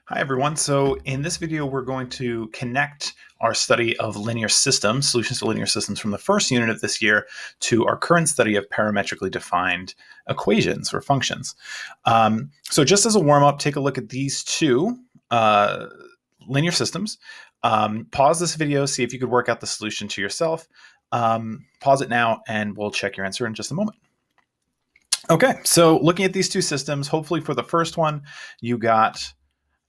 Hi everyone. So in this video, we're going to connect our study of linear systems, solutions to linear systems from the first unit of this year to our current study of parametrically defined equations or functions. So just as a warm-up, take a look at these two linear systems. Pause this video, see if you could work out the solution to yourself. Pause it now and we'll check your answer in just a moment. Okay, so looking at these two systems, hopefully for the first one, you got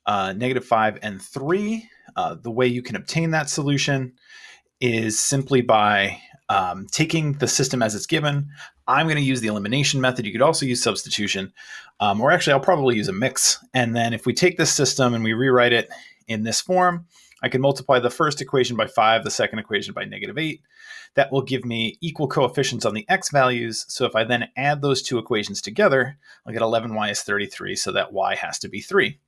-5 and 3. The way you can obtain that solution is simply by taking the system as it's given. I'm going to use the elimination method. You could also use substitution, or actually I'll probably use a mix. And then if we take this system and we rewrite it in this form, I can multiply the first equation by 5, the second equation by -8. That will give me equal coefficients on the x values. So if I then add those two equations together, I'll get 11y is 33, so that y has to be 3.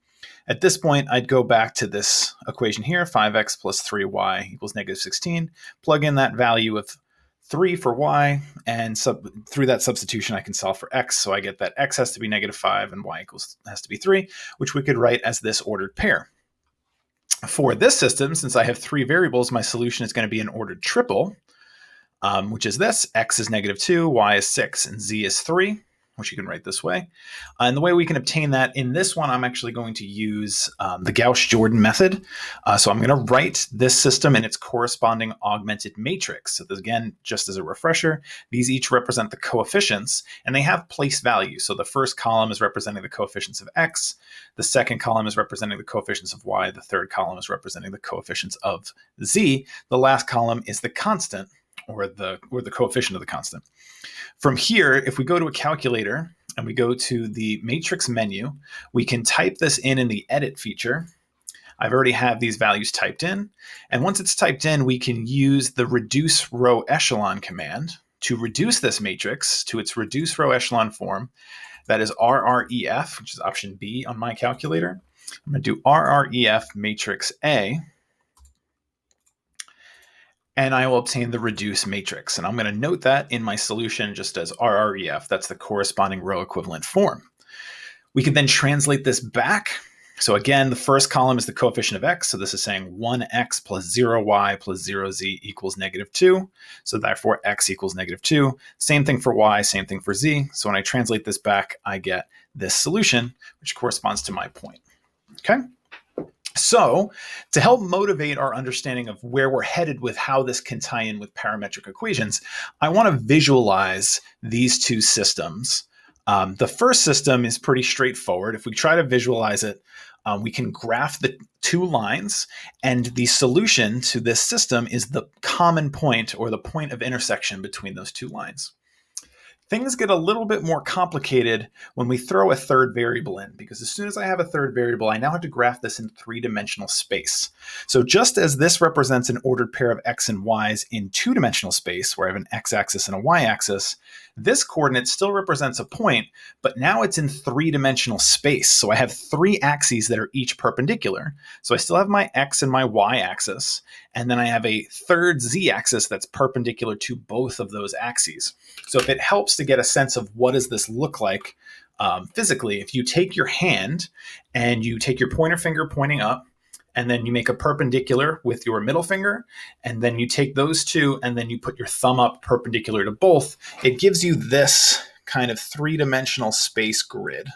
At this point, I'd go back to this equation here, 5x plus 3y equals -16, plug in that value of 3 for y, and through that substitution, I can solve for x. So I get that x has to be -5 and y has to be 3, which we could write as this ordered pair. For this system, since I have 3 variables, my solution is going to be an ordered triple, which is this. X is -2, y is 6, and z is 3. Which you can write this way. And the way we can obtain that in this one, I'm actually going to use the Gauss-Jordan method. So I'm going to write this system in its corresponding augmented matrix. So this, again, just as a refresher, these each represent the coefficients, and they have place values. So the first column is representing the coefficients of x. The second column is representing the coefficients of y. The third column is representing the coefficients of z. The last column is the constant, or the coefficient of the constant. From here, if we go to a calculator and we go to the matrix menu, we can type this in the edit feature. I've already have these values typed in. And once it's typed in, we can use the reduce row echelon command to reduce this matrix to its reduce row echelon form. That is RREF, which is option B on my calculator. I'm going to do RREF matrix A. And I will obtain the reduce matrix. And I'm going to note that in my solution just as RREF. That's the corresponding row equivalent form. We can then translate this back. So again, the first column is the coefficient of x. So this is saying 1x plus 0y plus 0z equals -2. So therefore, x equals -2. Same thing for y, same thing for z. So when I translate this back, I get this solution, which corresponds to my point. Okay? So to help motivate our understanding of where we're headed with how this can tie in with parametric equations, I want to visualize these two systems. The first system is pretty straightforward. If we try to visualize it, we can graph the two lines, and the solution to this system is the common point or the point of intersection between those two lines. Things get a little bit more complicated when we throw a third variable in, because as soon as I have a third variable, I now have to graph this in 3-dimensional space. So just as this represents an ordered pair of x and y's in 2-dimensional space, where I have an x-axis and a y-axis, this coordinate still represents a point, but now it's in 3-dimensional space. So I have 3 axes that are each perpendicular. So I still have my x and my y-axis, and then I have a third z-axis that's perpendicular to both of those axes. So if it helps to get a sense of what does this look like physically, if you take your hand and you take your pointer finger pointing up, and then you make a perpendicular with your middle finger, and then you take those two and then you put your thumb up perpendicular to both, it gives you this kind of 3-dimensional space grid.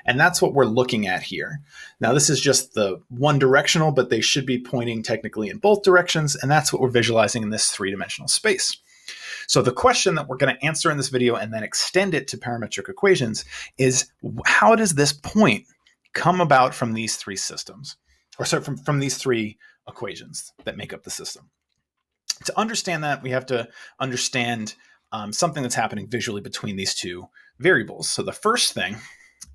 And that's what we're looking at here. Now, this is just the one directional, but they should be pointing technically in both directions, and that's what we're visualizing in this 3-dimensional space. So the question that we're going to answer in this video and then extend it to parametric equations is, how does this point come about from these three systems? Or sorry, from these three equations that make up the system. To understand that, we have to understand something that's happening visually between these two variables. So the first thing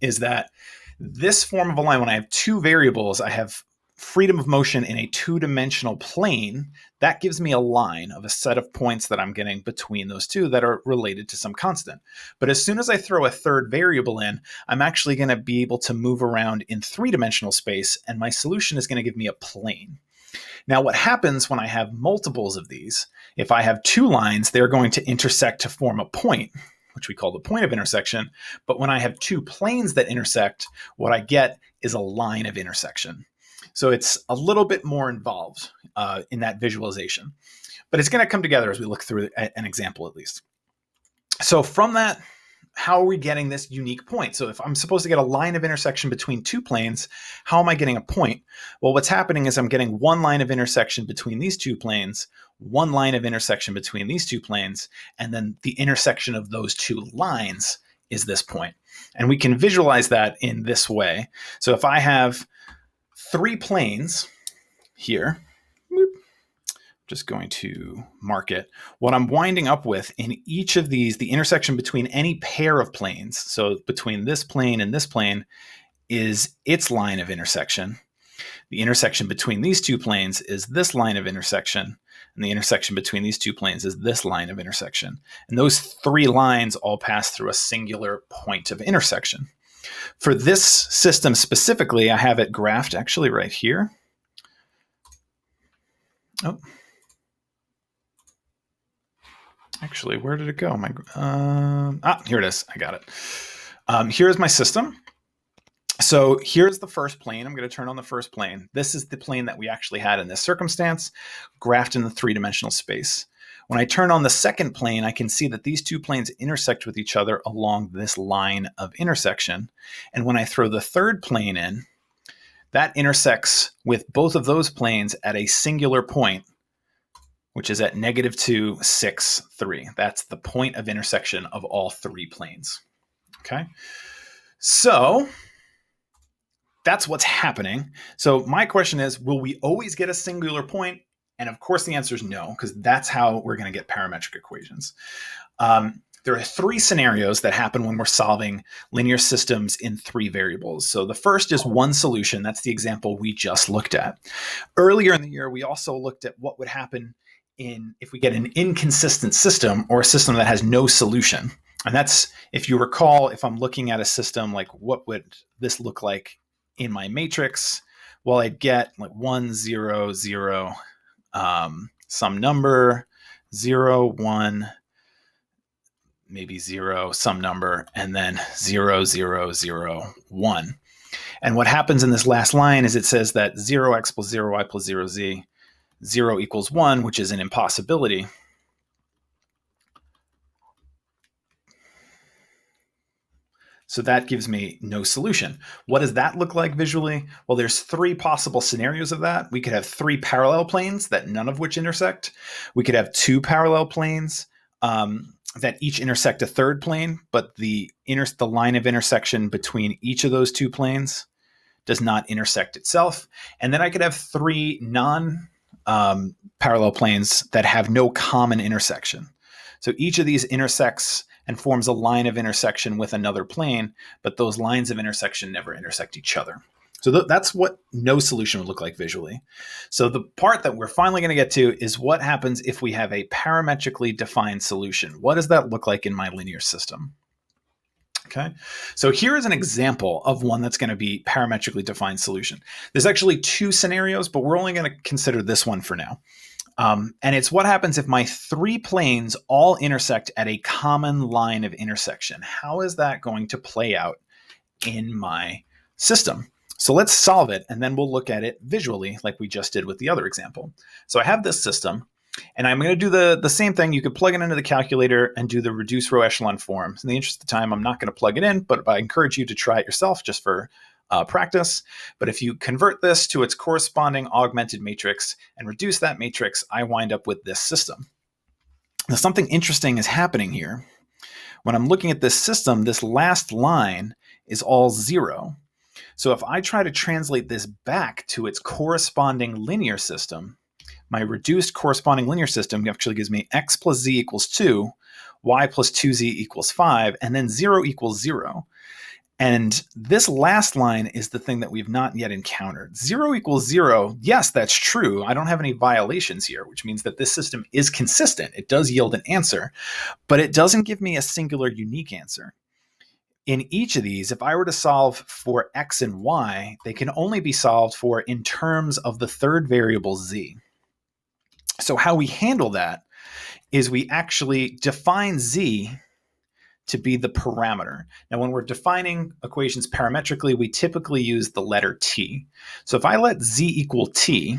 is that this form of a line, when I have two variables, I have freedom of motion in a 2-dimensional plane. That gives me a line of a set of points that I'm getting between those two that are related to some constant. But as soon as I throw a third variable in, I'm actually going to be able to move around in 3-dimensional space, and my solution is going to give me a plane. Now, what happens when I have multiples of these, if I have 2 lines, they're going to intersect to form a point, which we call the point of intersection. But when I have 2 planes that intersect, what I get is a line of intersection. So it's a little bit more involved in that visualization, but it's going to come together as we look through an example at least. So from that, how are we getting this unique point? So if I'm supposed to get a line of intersection between two planes, how am I getting a point? Well, what's happening is I'm getting one line of intersection between these two planes, one line of intersection between these two planes, and then the intersection of those two lines is this point. And we can visualize that in this way. So if I have three planes here, just going to mark it. What I'm winding up with in each of these, the intersection between any pair of planes, so between this plane and this plane, is its line of intersection. The intersection between these two planes is this line of intersection, and the intersection between these two planes is this line of intersection. And those three lines all pass through a singular point of intersection. For this system specifically, I have it graphed actually right here. Oh. Actually, where did it go? Here it is. I got it. Here's my system. So here's the first plane. I'm going to turn on the first plane. This is the plane that we actually had in this circumstance, graphed in the three-dimensional space. When I turn on the second plane, I can see that these two planes intersect with each other along this line of intersection. And when I throw the third plane in, that intersects with both of those planes at a singular point, which is at -2, 6, 3. That's the point of intersection of all three planes. Okay, so that's what's happening. So my question is, will we always get a singular point? And of course the answer is no, because that's how we're going to get parametric equations. There are three scenarios that happen when we're solving linear systems in three variables. So the first is one solution. That's the example we just looked at. Earlier in the year, we also looked at what would happen if we get an inconsistent system or a system that has no solution. And that's, if you recall, if I'm looking at a system, like what would this look like in my matrix? Well, I'd get like 1, 0, 0, some number, 0, 1, maybe 0, some number, and then 0, 0, 0, 1. And what happens in this last line is it says that 0x plus 0y plus 0z, 0 equals 1, which is an impossibility. So that gives me no solution. What does that look like visually? Well, there's three possible scenarios of that. We could have three parallel planes that none of which intersect. We could have two parallel planes that each intersect a third plane, but the line of intersection between each of those two planes does not intersect itself. And then I could have three parallel planes that have no common intersection. So each of these intersects and forms a line of intersection with another plane, but those lines of intersection never intersect each other. So that's what no solution would look like visually. So the part that we're finally going to get to is what happens if we have a parametrically defined solution. What does that look like in my linear system? Okay, so here is an example of one that's going to be parametrically defined solution. There's actually two scenarios, but we're only going to consider this one for now. And it's what happens if my three planes all intersect at a common line of intersection. How is that going to play out in my system? So let's solve it, and then we'll look at it visually like we just did with the other example. So I have this system, and I'm going to do the same thing. You could plug it into the calculator and do the reduced row echelon form. In the interest of time, I'm not going to plug it in, but I encourage you to try it yourself just for practice. But if you convert this to its corresponding augmented matrix and reduce that matrix, I wind up with this system. Now, something interesting is happening here. When I'm looking at this system, this last line is all 0. So if I try to translate this back to its corresponding linear system, my reduced corresponding linear system actually gives me x plus z equals 2, y plus 2z equals 5, and then 0 equals 0. And this last line is the thing that we've not yet encountered. 0 equals 0, yes, that's true. I don't have any violations here, which means that this system is consistent. It does yield an answer, but it doesn't give me a singular unique answer. In each of these, if I were to solve for x and y, they can only be solved for in terms of the third variable z. So how we handle that is we actually define z to be the parameter. Now, when we're defining equations parametrically, we typically use the letter t. So if I let z equal t,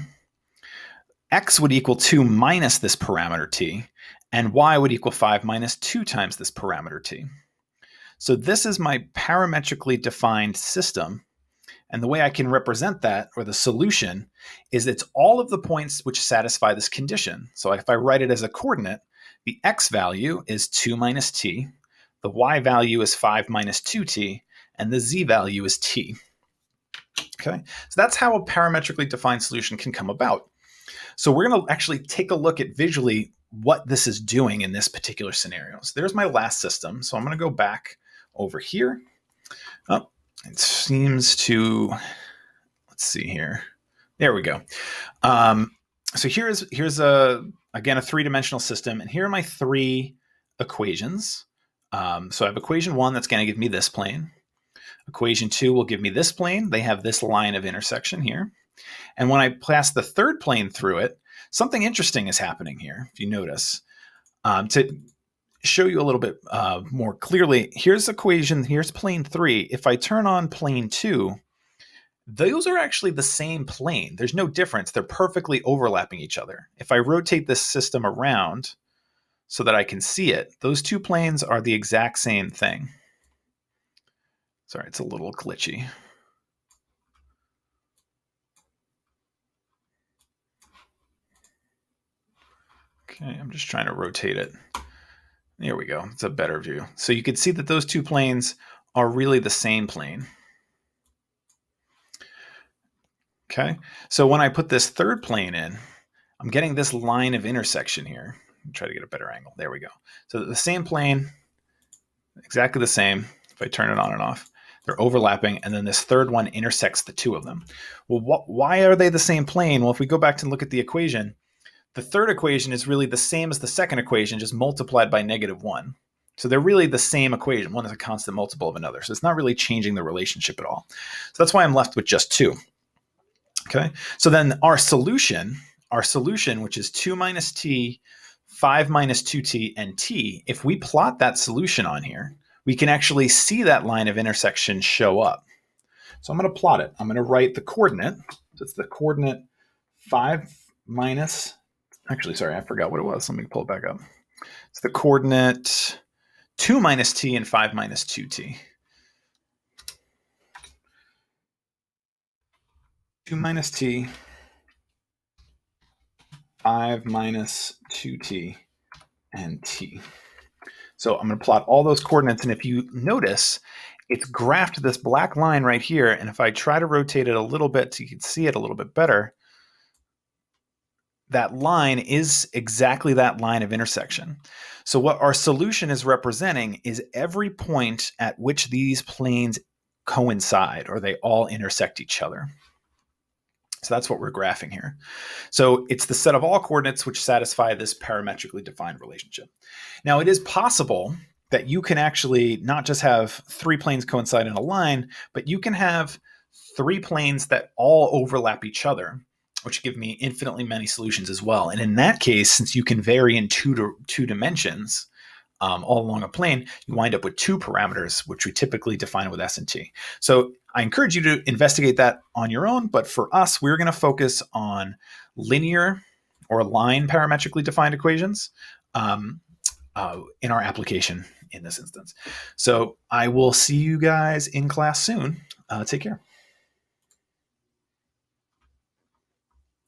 x would equal 2 minus this parameter t, and y would equal 5 minus 2 times this parameter t. So this is my parametrically defined system. And the way I can represent that, or the solution, is it's all of the points which satisfy this condition. So if I write it as a coordinate, the x value is 2 minus t, the y value is 5 minus 2t, and the z value is t. Okay, so that's how a parametrically defined solution can come about. So we're going to actually take a look at visually what this is doing in this particular scenario. So there's my last system. So I'm going to go back over here. Oh, it seems to, let's see here. There we go. So here's again, a three-dimensional system, and here are my three equations. So I have equation 1 that's going to give me this plane. Equation 2 will give me this plane. They have this line of intersection here. And when I pass the third plane through it, something interesting is happening here, if you notice. To show you a little bit more clearly, here's equation, here's plane 3. If I turn on plane 2, those are actually the same plane. There's no difference. They're perfectly overlapping each other. If I rotate this system around so that I can see it, those two planes are the exact same thing. Sorry, it's a little glitchy. Okay, I'm just trying to rotate it. There we go. It's a better view. So you can see that those two planes are really the same plane. Okay, so when I put this third plane in, I'm getting this line of intersection here. Try to get a better angle. There we go. So the same plane, exactly the same. If I turn it on and off, they're overlapping, and then this third one intersects the two of them. Well, why are they the same plane? Well, if we go back to look at the equation, the third equation is really the same as the second equation, just multiplied by -1. So they're really the same equation. One is a constant multiple of another. So it's not really changing the relationship at all. So that's why I'm left with just 2. Okay, so then our solution, which is 2 minus t, 5 minus 2t, and t, if we plot that solution on here, we can actually see that line of intersection show up. So I'm going to plot it. I'm going to write the coordinate. So it's the coordinate 5 minus, actually, sorry, I forgot what it was. Let me pull it back up. It's the coordinate 2 minus t and 5 minus 2t. 2 minus t, 5 minus 2t, and t. So I'm going to plot all those coordinates, and if you notice, it's graphed this black line right here, and if I try to rotate it a little bit so you can see it a little bit better, that line is exactly that line of intersection. So what our solution is representing is every point at which these planes coincide, or they all intersect each other. So that's what we're graphing here. So it's the set of all coordinates which satisfy this parametrically defined relationship. Now, it is possible that you can actually not just have 3 planes coincide in a line, but you can have 3 planes that all overlap each other, which give me infinitely many solutions as well. And in that case, since you can vary in two dimensions all along a plane, you wind up with 2 parameters, which we typically define with S and T. So I encourage you to investigate that on your own, but for us, we're going to focus on linear or line parametrically defined equations in our application in this instance. So I will see you guys in class soon. Take care.